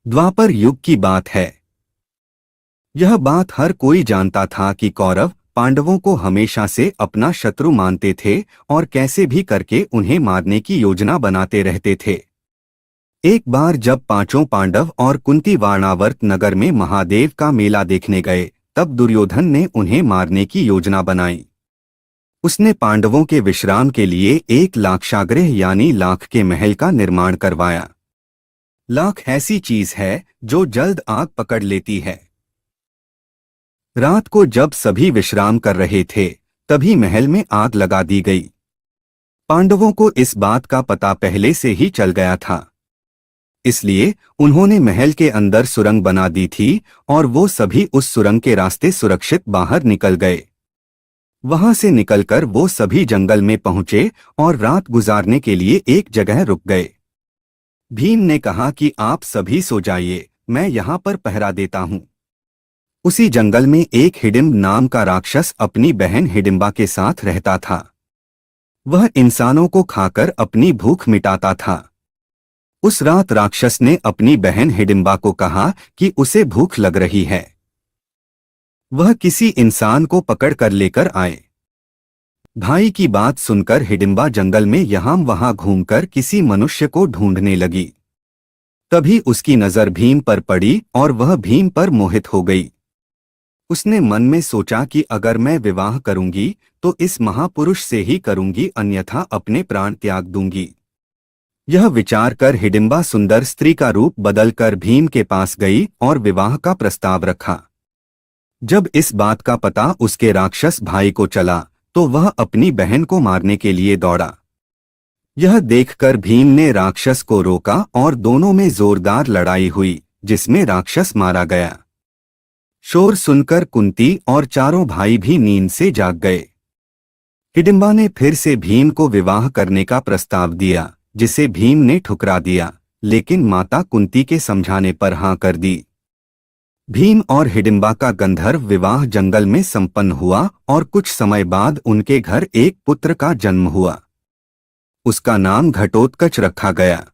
द्वापर युग की बात है। यह बात हर कोई जानता था कि कौरव पांडवों को हमेशा से अपना शत्रु मानते थे और कैसे भी करके उन्हें मारने की योजना बनाते रहते थे। एक बार जब पांचों पांडव और कुंती वारणावर्त नगर में महादेव का मेला देखने गए, तब दुर्योधन ने उन्हें मारने की योजना बनाई। उसने पांडवों के विश्राम के लिए एक लाक्षागृह यानी लाख के महल का निर्माण करवाया। लाख ऐसी चीज है जो जल्द आग पकड़ लेती है। रात को जब सभी विश्राम कर रहे थे, तभी महल में आग लगा दी गई। पांडवों को इस बात का पता पहले से ही चल गया था, इसलिए उन्होंने महल के अंदर सुरंग बना दी थी और वो सभी उस सुरंग के रास्ते सुरक्षित बाहर निकल गए। वहां से निकलकर वो सभी जंगल में पहुंचे और रात गुजारने के लिए एक जगह रुक गए। भीम ने कहा कि आप सभी सो जाइए, मैं यहाँ पर पहरा देता हूँ। उसी जंगल में एक हिडिंब नाम का राक्षस अपनी बहन हिडिंबा के साथ रहता था। वह इंसानों को खाकर अपनी भूख मिटाता था। उस रात राक्षस ने अपनी बहन हिडिंबा को कहा कि उसे भूख लग रही है, वह किसी इंसान को पकड़ कर लेकर आए। भाई की बात सुनकर हिडिंबा जंगल में यहाँ वहां घूमकर किसी मनुष्य को ढूंढने लगी। तभी उसकी नजर भीम पर पड़ी और वह भीम पर मोहित हो गई। उसने मन में सोचा कि अगर मैं विवाह करूंगी तो इस महापुरुष से ही करूंगी, अन्यथा अपने प्राण त्याग दूंगी। यह विचार कर हिडिंबा सुंदर स्त्री का रूप बदलकर भीम के पास गई और विवाह का प्रस्ताव रखा। जब इस बात का पता उसके राक्षस भाई को चला तो वह अपनी बहन को मारने के लिए दौड़ा। यह देखकर भीम ने राक्षस को रोका और दोनों में जोरदार लड़ाई हुई, जिसमें राक्षस मारा गया। शोर सुनकर कुंती और चारों भाई भी नींद से जाग गए। हिडिंबा ने फिर से भीम को विवाह करने का प्रस्ताव दिया, जिसे भीम ने ठुकरा दिया, लेकिन माता कुंती के समझाने पर हाँ कर दी। भीम और हिडिंबा का गंधर्व विवाह जंगल में संपन्न हुआ और कुछ समय बाद उनके घर एक पुत्र का जन्म हुआ। उसका नाम घटोत्कच रखा गया।